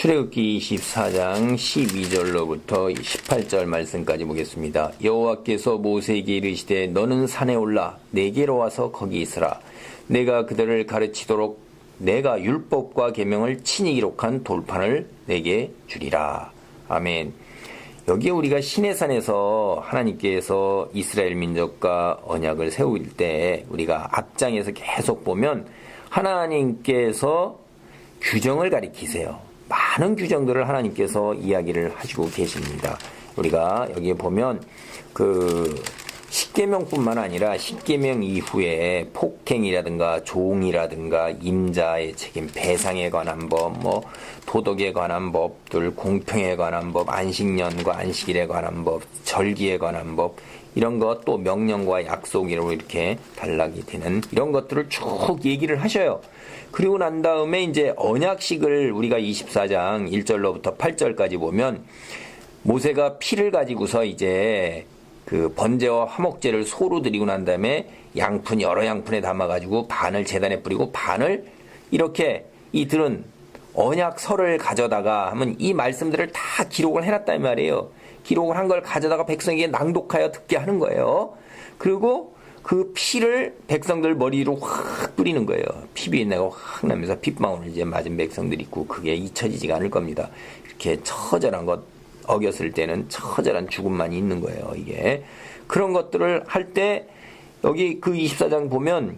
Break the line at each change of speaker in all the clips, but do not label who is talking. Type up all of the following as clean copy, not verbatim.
출애굽기 24장 12절로부터 18절 말씀까지 보겠습니다. 여호와께서 모세에게 이르시되 너는 산에 올라 내게로 와서 거기 있으라. 내가 그들을 가르치도록 내가 율법과 계명을 친히 기록한 돌판을 내게 주리라. 아멘. 여기에 우리가 시내산에서 하나님께서 이스라엘 민족과 언약을 세울 때 우리가 앞장에서 계속 보면 하나님께서 규정을 가리키세요. 많은 규정들을 하나님께서 이야기를 하시고 계십니다. 우리가 여기에 보면 십계명뿐만 아니라 십계명 이후에 폭행이라든가 종이라든가 임자의 책임, 배상에 관한 법, 도덕에 관한 법들, 공평에 관한 법, 안식년과 안식일에 관한 법, 절기에 관한 법, 이런 것, 또 명령과 약속이라고 이렇게 단락이 되는 이런 것들을 쭉 얘기를 하셔요. 그리고 난 다음에 이제 언약식을 우리가 24장 1절로부터 8절까지 보면 모세가 피를 가지고서 이제 그 번제와 화목제를 소로 드리고 난 다음에 양푼 여러 양푼에 담아가지고 반을 제단에 뿌리고 반을 이렇게 이들은 언약서를 가져다가 하면 이 말씀들을 다 기록을 해놨단 말이에요. 기록을 한 걸 가져다가 백성에게 낭독하여 듣게 하는 거예요. 그리고 그 피를 백성들 머리로 확 뿌리는 거예요. 피비린내가 확 나면서 핏방울을 이제 맞은 백성들이 있고 그게 잊혀지지가 않을 겁니다. 이렇게 처절한 것 어겼을 때는 처절한 죽음만 있는 거예요. 이게 그런 것들을 할 때 여기 그 24장 보면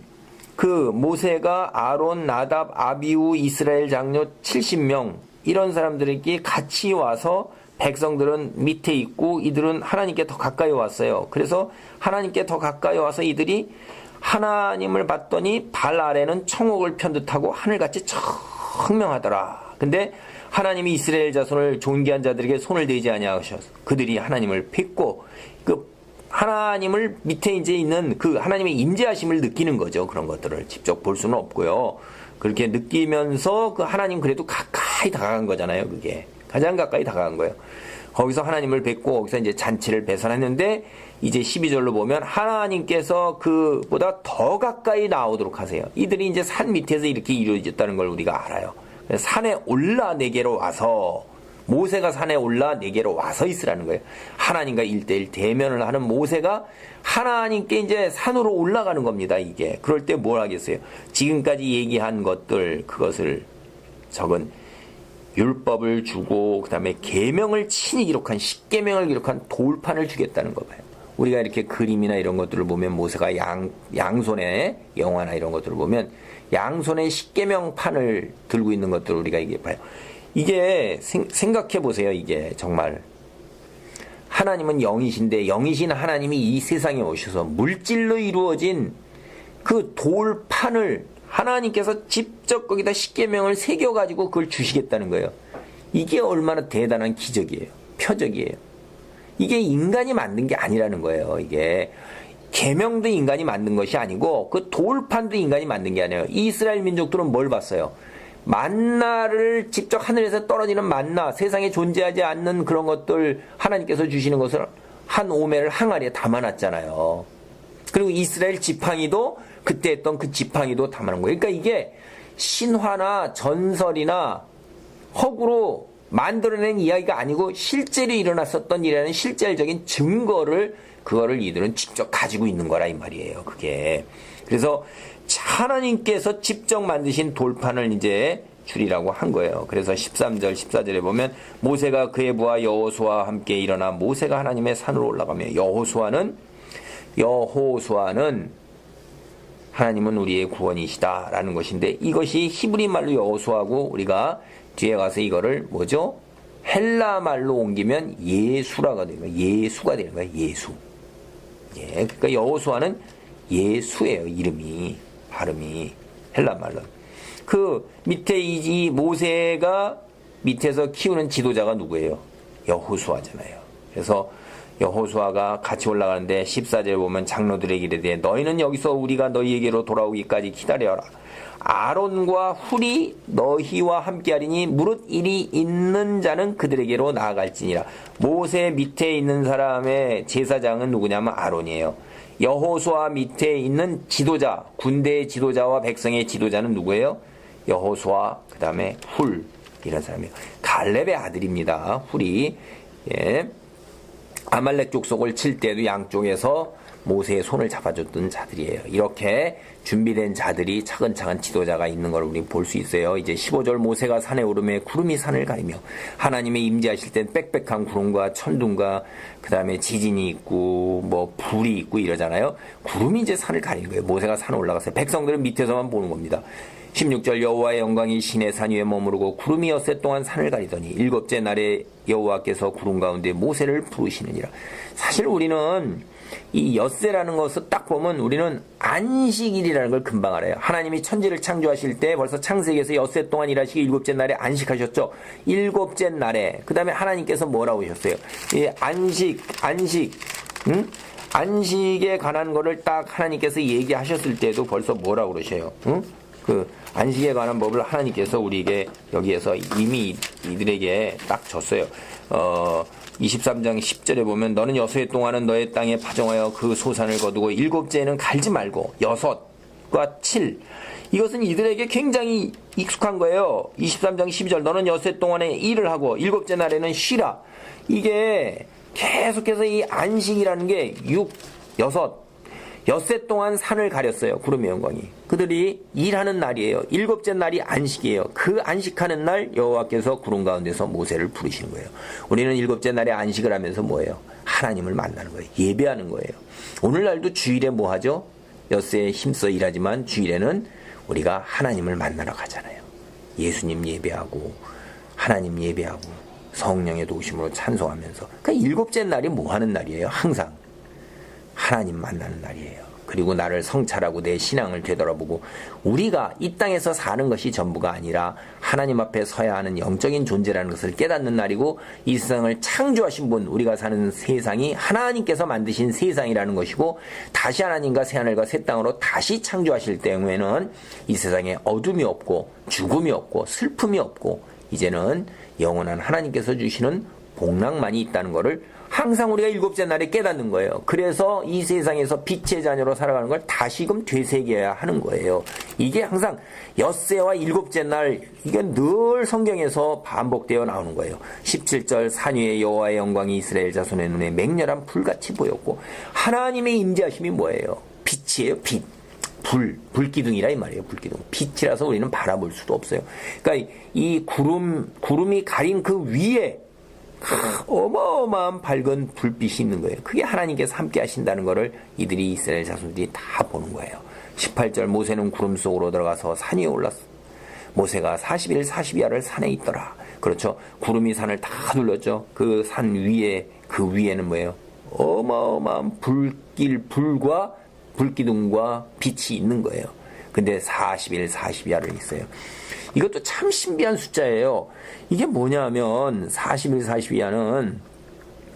그 모세가 아론, 나답, 아비후, 이스라엘 장로 70명 이런 사람들에게 같이 와서 백성들은 밑에 있고 이들은 하나님께 더 가까이 왔어요. 그래서 하나님께 더 가까이 와서 이들이 하나님을 봤더니 발 아래는 청옥을 편 듯하고 하늘같이 청명하더라. 근데 하나님이 이스라엘 자손을 존귀한 자들에게 손을 대지 아니하셔서 그들이 하나님을 뵙고 그 하나님을 밑에 이제 있는 그 하나님의 임재하심을 느끼는 거죠. 그런 것들을 직접 볼 수는 없고요. 그렇게 느끼면서 그 하나님 그래도 가까이 다가간 거잖아요. 그게 가장 가까이 다가간 거예요. 거기서 하나님을 뵙고 거기서 이제 잔치를 배설했는데 이제 12절로 보면 하나님께서 그보다 더 가까이 나오도록 하세요. 이들이 이제 산 밑에서 이렇게 이루어졌다는 걸 우리가 알아요. 산에 올라 내게로 와서 모세가 산에 올라 내게로 와서 있으라는 거예요. 하나님과 1대1 대면을 하는 모세가 하나님께 이제 산으로 올라가는 겁니다. 이게 그럴 때 뭘 하겠어요? 지금까지 얘기한 것들 그것을 적은 율법을 주고 그 다음에 계명을 친히 기록한 십계명을 기록한 돌판을 주겠다는 거 봐요. 우리가 이렇게 그림이나 이런 것들을 보면 모세가 양손에 영화나 이런 것들을 보면 양손에 십계명판을 들고 있는 것들을 우리가 이게 봐요. 이게 생각해 보세요. 이게 정말 하나님은 영이신데 영이신 하나님이 이 세상에 오셔서 물질로 이루어진 그 돌판을 하나님께서 직접 거기다 십계명을 새겨가지고 그걸 주시겠다는 거예요. 이게 얼마나 대단한 기적이에요. 표적이에요. 이게 인간이 만든 게 아니라는 거예요. 이게 계명도 인간이 만든 것이 아니고 그 돌판도 인간이 만든 게 아니에요. 이스라엘 민족들은 뭘 봤어요? 만나를 직접 하늘에서 떨어지는 만나, 세상에 존재하지 않는 그런 것들 하나님께서 주시는 것을 한 오멜을 항아리에 담아놨잖아요. 그리고 이스라엘 지팡이도 그때 했던 그 지팡이도 담아놓은 거예요. 그러니까 이게 신화나 전설이나 허구로 만들어낸 이야기가 아니고 실제로 일어났었던 일이라는 실질적인 증거를 그거를 이들은 직접 가지고 있는 거라 이 말이에요. 그게 그래서 하나님께서 직접 만드신 돌판을 이제 주리라고 한 거예요. 그래서 13절 14절에 보면 모세가 그의 부하 여호수아와 함께 일어나 모세가 하나님의 산으로 올라가며 여호수아는 하나님은 우리의 구원이시다라는 것인데 이것이 히브리 말로 여호수아고 우리가 뒤에 가서 이거를 뭐죠? 헬라 말로 옮기면 예수라가 되는 거예요. 예수가 되는 거예요. 예수. 예, 그러니까 여호수아는 예수예요. 이름이 발음이 헬라 말로. 그 밑에 이 모세가 밑에서 키우는 지도자가 누구예요? 여호수아잖아요. 그래서 여호수아가 같이 올라가는데 14절에 보면 장로들에게 이르되 너희는 여기서 우리가 너희에게로 돌아오기까지 기다려라. 아론과 훌이 너희와 함께하리니 무릇 일이 있는 자는 그들에게로 나아갈지니라. 모세 밑에 있는 사람의 제사장은 누구냐면 아론이에요. 여호수아 밑에 있는 지도자, 군대의 지도자와 백성의 지도자는 누구예요? 여호수아, 그 다음에 훌, 이런 사람이에요. 갈렙의 아들입니다. 훌이. 예. 아말렉 족속을 칠 때도 양쪽에서 모세의 손을 잡아줬던 자들이에요. 이렇게 준비된 자들이 차근차근 지도자가 있는 걸 우리 볼 수 있어요. 이제 15절 모세가 산에 오르매 구름이 산을 가리며 하나님의 임재하실 땐 빽빽한 구름과 천둥과 그 다음에 지진이 있고 뭐 불이 있고 이러잖아요. 구름이 이제 산을 가리는 거예요. 모세가 산에 올라갔어요. 백성들은 밑에서만 보는 겁니다. 16절 여호와의 영광이 시내 산 위에 머무르고 구름이 엿새 동안 산을 가리더니 일곱째 날에 여호와께서 구름 가운데 모세를 부르시느니라. 사실 우리는 이 엿새라는 것을 딱 보면 우리는 안식일이라는 걸 금방 알아요. 하나님이 천지를 창조하실 때 벌써 창세기에서 엿새 동안 일하시기 일곱째 날에 안식하셨죠. 일곱째 날에 그 다음에 하나님께서 뭐라고 하셨어요? 이 안식에 관한 거를 딱 하나님께서 얘기하셨을 때도 벌써 뭐라고 그러셔요? 그 안식에 관한 법을 하나님께서 우리에게 여기에서 이미 이들에게 딱 줬어요. 23장 10절에 보면 너는 6해 동안은 너의 땅에 파종하여 그 소산을 거두고 일곱째에는 갈지 말고 6과 7 이것은 이들에게 굉장히 익숙한 거예요. 23장 12절 너는 6해 동안에 일을 하고 일곱째 날에는 쉬라. 이게 계속해서 이 안식이라는 게 6, 6엿새 동안 산을 가렸어요. 구름의 영광이. 그들이 일하는 날이에요. 일곱째 날이 안식이에요. 그 안식하는 날 여호와께서 구름 가운데서 모세를 부르시는 거예요. 우리는 일곱째 날에 안식을 하면서 뭐예요? 하나님을 만나는 거예요. 예배하는 거예요. 오늘날도 주일에 뭐 하죠? 엿새에 힘써 일하지만 주일에는 우리가 하나님을 만나러 가잖아요. 예수님 예배하고 하나님 예배하고 성령의 도우심으로 찬송하면서. 그러니까 일곱째 날이 뭐 하는 날이에요? 항상 하나님 만나는 날이에요. 그리고 나를 성찰하고 내 신앙을 되돌아보고 우리가 이 땅에서 사는 것이 전부가 아니라 하나님 앞에 서야 하는 영적인 존재라는 것을 깨닫는 날이고 이 세상을 창조하신 분, 우리가 사는 세상이 하나님께서 만드신 세상이라는 것이고 다시 하나님과 새하늘과 새 땅으로 다시 창조하실 때에는 이 세상에 어둠이 없고 죽음이 없고 슬픔이 없고 이제는 영원한 하나님께서 주시는 복락만이 있다는 것을 항상 우리가 일곱째 날에 깨닫는 거예요. 그래서 이 세상에서 빛의 자녀로 살아가는 걸 다시금 되새겨야 하는 거예요. 이게 항상 엿새와 일곱째 날 이게 늘 성경에서 반복되어 나오는 거예요. 17절 산 위에 여호와의 영광이 이스라엘 자손의 눈에 맹렬한 불같이 보였고 하나님의 임재하심이 뭐예요? 빛이에요. 빛. 불기둥이라 이 말이에요. 불기둥. 빛이라서 우리는 바라볼 수도 없어요. 그러니까 이 구름이 가린 그 위에 어마어마한 밝은 불빛이 있는 거예요. 그게 하나님께서 함께 하신다는 것을 이들이 이스라엘 자손들이 다 보는 거예요. 18절 모세는 구름 속으로 들어가서 산 위에 올랐어. 모세가 40일 40야를 산에 있더라. 그렇죠. 구름이 산을 다 둘렀죠. 그 산 위에 그 위에는 뭐예요? 어마어마한 불과 불기둥과 빛이 있는 거예요. 근데 40일 40야를 있어요. 이것도 참 신비한 숫자예요. 이게 뭐냐면 40일 40야는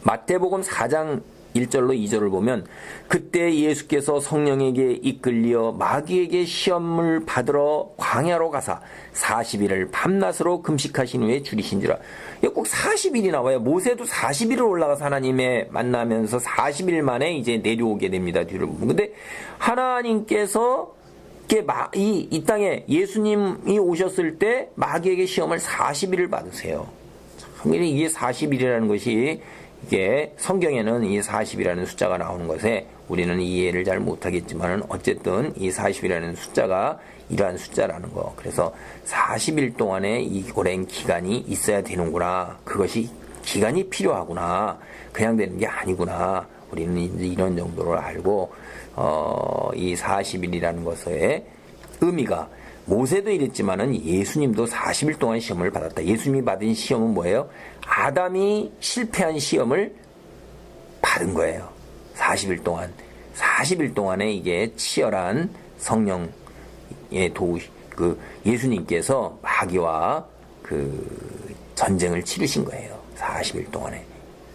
마태복음 4장 1절로 2절을 보면 그때 예수께서 성령에게 이끌려 마귀에게 시험을 받으러 광야로 가사 40일을 밤낮으로 금식하신 후에 줄이신지라. 이거 꼭 40일이 나와요. 모세도 40일을 올라가서 하나님의 만나면서 40일 만에 이제 내려오게 됩니다. 뒤를 보면. 근데 하나님께서 이 땅에 예수님이 오셨을 때 마귀에게 시험을 40일을 받으세요. 참, 이게 40일이라는 것이 이게 성경에는 이 40이라는 숫자가 나오는 것에 우리는 이해를 잘 못하겠지만은 어쨌든 이 40이라는 숫자가 이러한 숫자라는 거. 그래서 40일 동안의 이 오랜 기간이 있어야 되는구나. 그것이 기간이 필요하구나. 그냥 되는 게 아니구나. 우리는 이제 이런 정도를 알고 이 40일이라는 것의 의미가 모세도 이랬지만은 예수님도 40일 동안 시험을 받았다. 예수님이 받은 시험은 뭐예요? 아담이 실패한 시험을 받은 거예요. 40일 동안. 40일 동안에 이게 치열한 성령의 예수님께서 마귀와 전쟁을 치르신 거예요. 40일 동안에.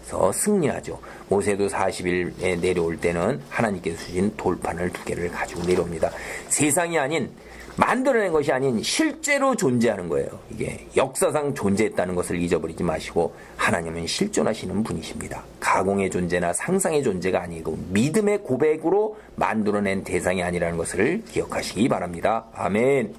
그래서 승리하죠. 모세도 40일에 내려올 때는 하나님께서 주신 돌판을 2개를 가지고 내려옵니다. 세상이 아닌 만들어낸 것이 아닌 실제로 존재하는 거예요. 이게 역사상 존재했다는 것을 잊어버리지 마시고 하나님은 실존하시는 분이십니다. 가공의 존재나 상상의 존재가 아니고 믿음의 고백으로 만들어낸 대상이 아니라는 것을 기억하시기 바랍니다. 아멘.